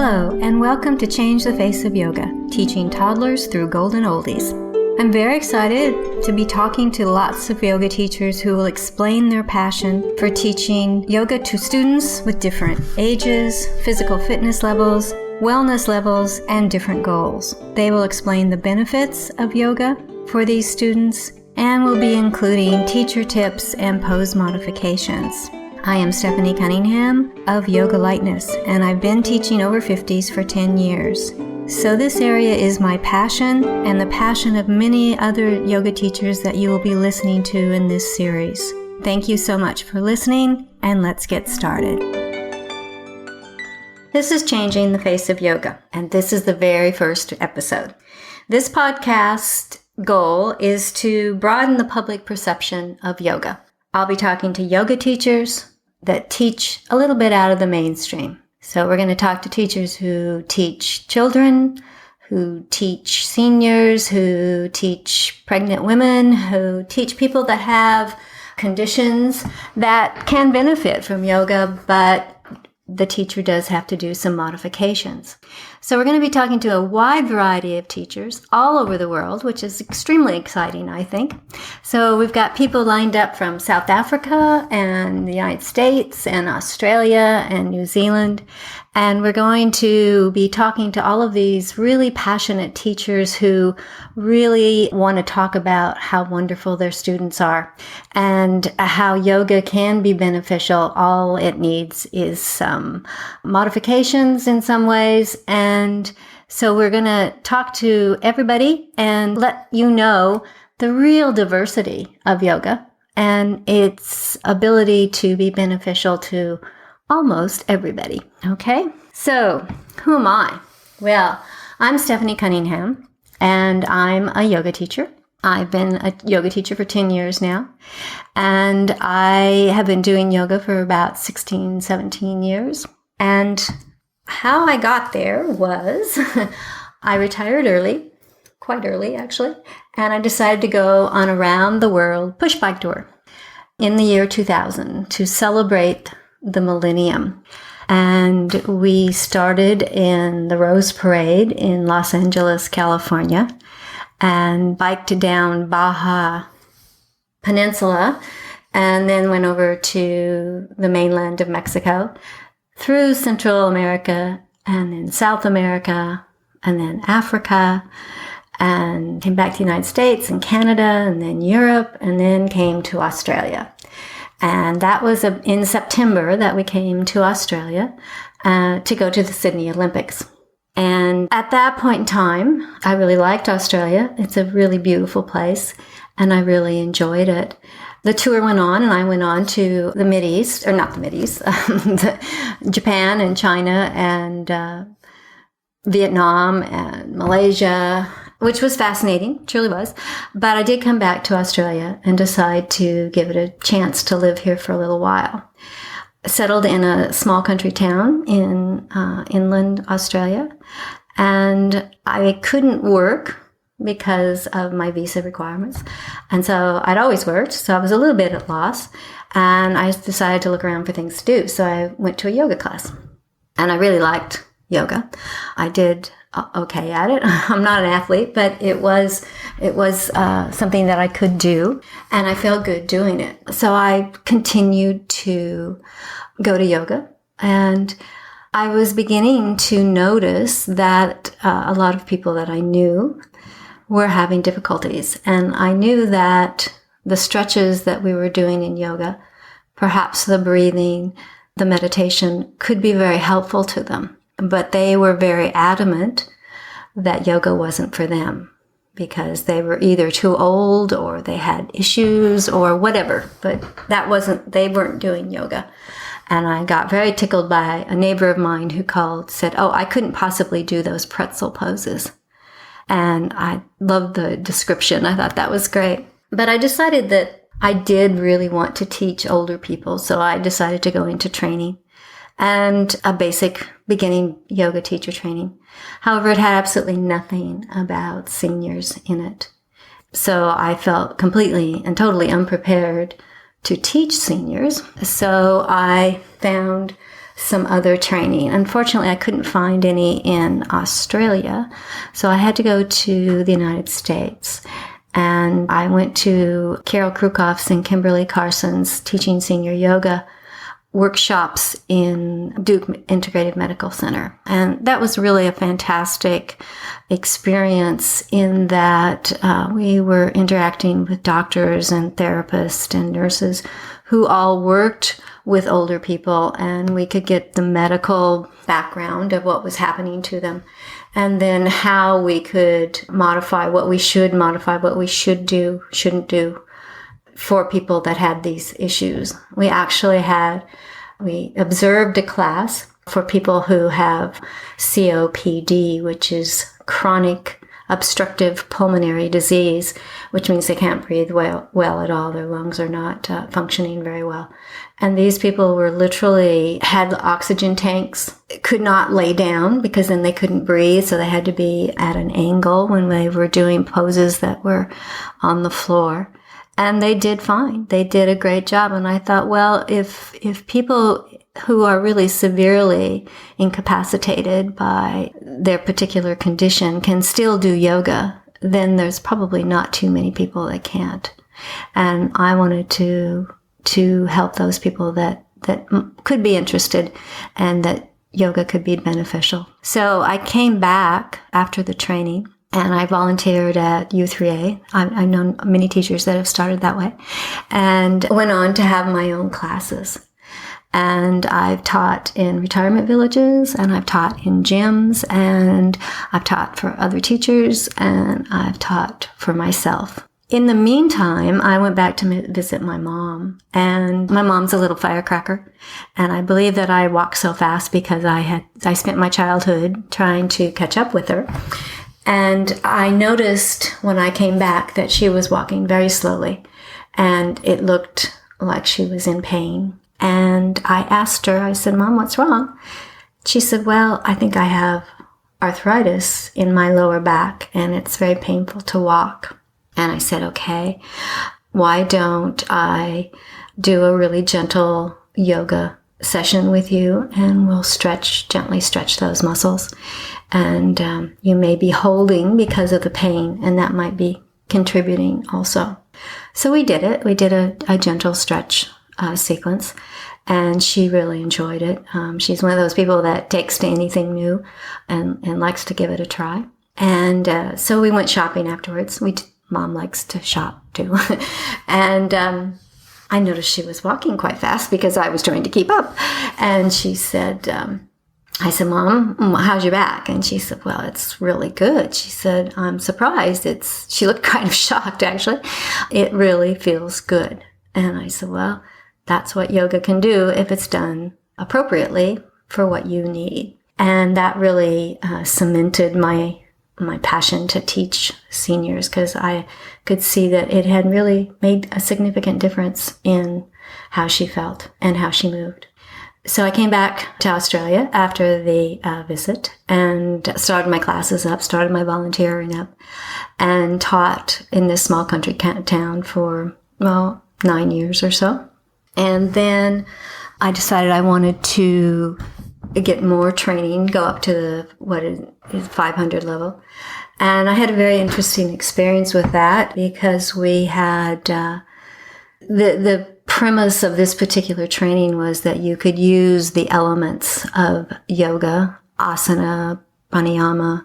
Hello, and welcome to Change the Face of Yoga, teaching toddlers through golden oldies. I'm very excited to be talking to lots of yoga teachers who will explain their passion for teaching yoga to students with different ages, physical fitness levels, wellness levels, and different goals. They will explain the benefits of yoga for these students and will be including teacher tips and pose modifications. I am Stephanie Cunningham of Yoga Lightness, and I've been teaching over 50s for 10 years. So this area is my passion and the passion of many other yoga teachers that you will be listening to in this series. Thank you so much for listening, and let's get started. This is Changing the Face of Yoga, and this is the very first episode. This podcast goal is to broaden the public perception of yoga. I'll be talking to yoga teachers that teach a little bit out of the mainstream. So we're going to talk to teachers who teach children, who teach seniors, who teach pregnant women, who teach people that have conditions that can benefit from yoga, but the teacher does have to do some modifications. So we're going to be talking to a wide variety of teachers all over the world, which is extremely exciting, I think. So we've got people lined up from South Africa and the United States and Australia and New Zealand. And we're going to be talking to all of these really passionate teachers who really want to talk about how wonderful their students are and how yoga can be beneficial. All it needs is some modifications in some ways. And so we're going to talk to everybody and let you know the real diversity of yoga and its ability to be beneficial to almost everybody. Okay, so who am I? Well, I'm Stephanie Cunningham, and I'm a yoga teacher. I've been a yoga teacher for 10 years now, and I have been doing yoga for about 16, 17 years. And how I got there was I retired early, quite early actually, and I decided to go on a round the world push bike tour in the year 2000 to celebrate the millennium. And we started in the Rose Parade in Los Angeles, California, and biked down Baja Peninsula, and then went over to the mainland of Mexico, through Central America, and then South America, and then Africa, and came back to the United States and Canada, and then Europe, and then came to Australia. And that was in September that we came to Australia to go to the Sydney Olympics. And at that point in time, I really liked Australia. It's a really beautiful place, and I really enjoyed it. The tour went on, and I went on to the Mideast, or not the Mideast, Japan and China and Vietnam and Malaysia, which was fascinating, truly was. But I did come back to Australia and decide to give it a chance to live here for a little while. Settled in a small country town in inland Australia, and I couldn't work because of my visa requirements. And so I'd always worked, so I was a little bit at loss, and I decided to look around for things to do. So I went to a yoga class, and I really liked yoga. I did okay at it. I'm not an athlete, but it was something that I could do, and I felt good doing it. So I continued to go to yoga, and I was beginning to notice that a lot of people that I knew were having difficulties, and I knew that the stretches that we were doing in yoga, perhaps the breathing, the meditation, could be very helpful to them. But they were very adamant that yoga wasn't for them because they were either too old or they had issues or whatever. But they weren't doing yoga. And I got very tickled by a neighbor of mine who said, oh, I couldn't possibly do those pretzel poses. And I loved the description. I thought that was great. But I decided that I did really want to teach older people. So I decided to go into training and a basic beginning yoga teacher training. However, it had absolutely nothing about seniors in it. So I felt completely and totally unprepared to teach seniors. So I found some other training. Unfortunately, I couldn't find any in Australia, so I had to go to the United States. And I went to Carol Krukoff's and Kimberly Carson's Teaching Senior Yoga workshops in Duke Integrative Medical Center. And that was really a fantastic experience in that we were interacting with doctors and therapists and nurses who all worked with older people, and we could get the medical background of what was happening to them, and then how we could modify what we should modify, what we should do, shouldn't do for people that had these issues. We observed a class for people who have COPD, which is chronic obstructive pulmonary disease, which means they can't breathe well at all. Their lungs are not functioning very well. And these people were literally had oxygen tanks, could not lay down because then they couldn't breathe. So they had to be at an angle when they were doing poses that were on the floor. And they did fine. They did a great job. And I thought, well, if people who are really severely incapacitated by their particular condition can still do yoga, then there's probably not too many people that can't. And I wanted to help those people that could be interested and that yoga could be beneficial. So I came back after the training and I volunteered at U3A. I've known many teachers that have started that way, and went on to have my own classes. And I've taught in retirement villages, and I've taught in gyms, and I've taught for other teachers, and I've taught for myself. In the meantime, I went back to visit my mom, and my mom's a little firecracker. And I believe that I walked so fast because I spent my childhood trying to catch up with her. And I noticed when I came back that she was walking very slowly, and it looked like she was in pain. And I asked her, I said, "Mom, what's wrong?" She said, "Well, I think I have arthritis in my lower back, and it's very painful to walk." And I said, "Okay, why don't I do a really gentle yoga session with you, and we'll gently stretch those muscles. And you may be holding because of the pain, and that might be contributing also." So we did it. We did a gentle stretch sequence, and she really enjoyed it. She's one of those people that takes to anything new and likes to give it a try. And so we went shopping afterwards. Mom likes to shop too. And I noticed she was walking quite fast because I was trying to keep up. And she said, I said, "Mom, how's your back?" And she said, "Well, it's really good." She said, "I'm surprised." She looked kind of shocked, actually. "It really feels good." And I said, "Well, that's what yoga can do if it's done appropriately for what you need." And that really cemented my passion to teach seniors, because I could see that it had really made a significant difference in how she felt and how she moved. So I came back to Australia after the visit and started my classes up, started my volunteering up, and taught in this small country town for, 9 years or so. And then I decided I wanted to get more training, go up to what is 500 level. And I had a very interesting experience with that, because we had the premise of this particular training was that you could use the elements of yoga, asana, pranayama,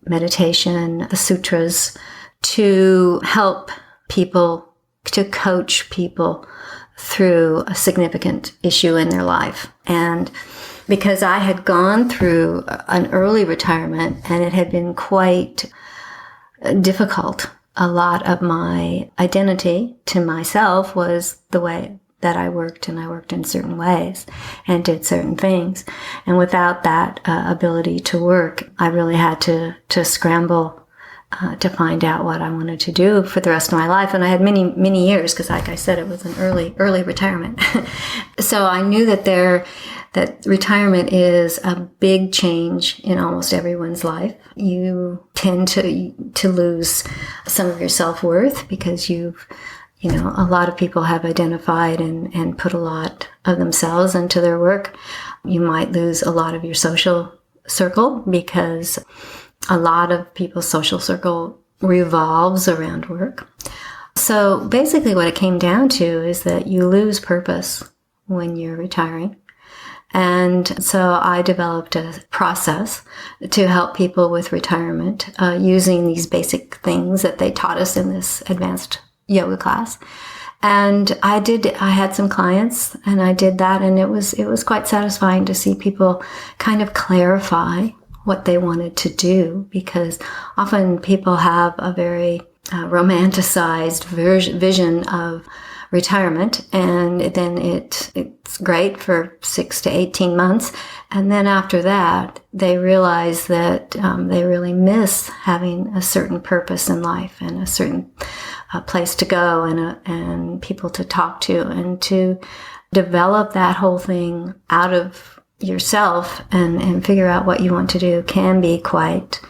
meditation, the sutras, to help people, to coach people through a significant issue in their life. And because I had gone through an early retirement and it had been quite difficult, a lot of my identity to myself was the way that I worked, and I worked in certain ways and did certain things. And without that ability to work, I really had to scramble to find out what I wanted to do for the rest of my life. And I had many, many years, because like I said, it was an early retirement. So I knew that retirement is a big change in almost everyone's life. You tend to lose some of your self-worth, because a lot of people have identified and put a lot of themselves into their work. You might lose a lot of your social circle because a lot of people's social circle revolves around work. So basically what it came down to is that you lose purpose when you're retiring. And so I developed a process to help people with retirement using these basic things that they taught us in this advanced yoga class. And I had some clients and I did that, and it was quite satisfying to see people kind of clarify what they wanted to do, because often people have a very romanticized vision of retirement, and then it's great for 6 to 18 months. And then after that, they realize that they really miss having a certain purpose in life and a certain place to go and people to talk to, and to develop that whole thing out of yourself and figure out what you want to do can be quite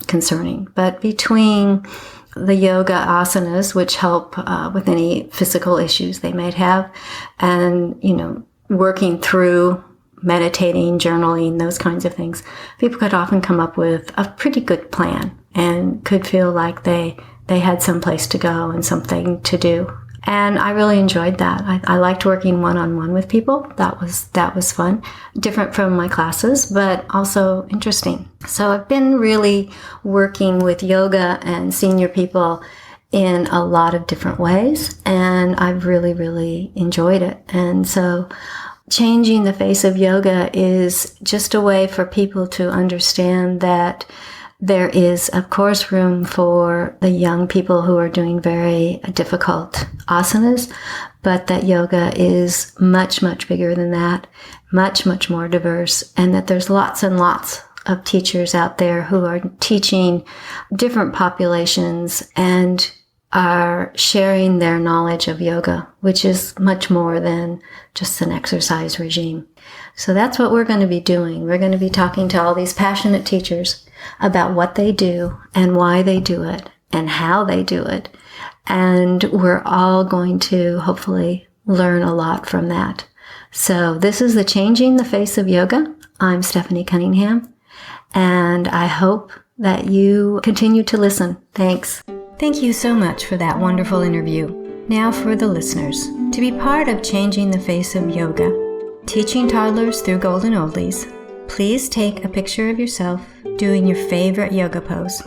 concerning. But between the yoga asanas, which help with any physical issues they might have, and, working through meditating, journaling, those kinds of things, people could often come up with a pretty good plan and could feel like they had some place to go and something to do. And I really enjoyed that. I liked working one-on-one with people. That was fun. Different from my classes, but also interesting. So I've been really working with yoga and senior people in a lot of different ways, and I've really, really enjoyed it. And so changing the face of yoga is just a way for people to understand that there is, of course, room for the young people who are doing very difficult asanas, but that yoga is much, much bigger than that, much, much more diverse, and that there's lots and lots of teachers out there who are teaching different populations and are sharing their knowledge of yoga, which is much more than just an exercise regime. So that's what we're going to be doing. We're going to be talking to all these passionate teachers about what they do and why they do it and how they do it. And we're all going to hopefully learn a lot from that. So this is the Changing the Face of Yoga. I'm Stephanie Cunningham, and I hope that you continue to listen. Thanks. Thank you so much for that wonderful interview. Now for the listeners. To be part of Changing the Face of Yoga, teaching toddlers through golden oldies, please take a picture of yourself doing your favorite yoga pose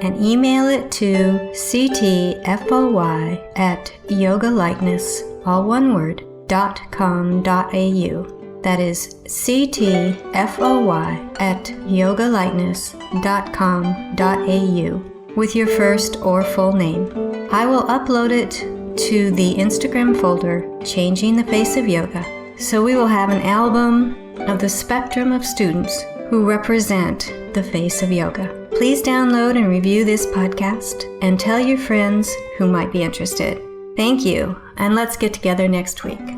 and email it to ctfoy@yogalikeness, all one word, .com.au. That is ctfoy@yogalikeness.com.au with your first or full name. I will upload it to the Instagram folder, Changing the Face of Yoga. So we will have an album of the spectrum of students who represent the face of yoga. Please download and review this podcast and tell your friends who might be interested. Thank you, and let's get together next week.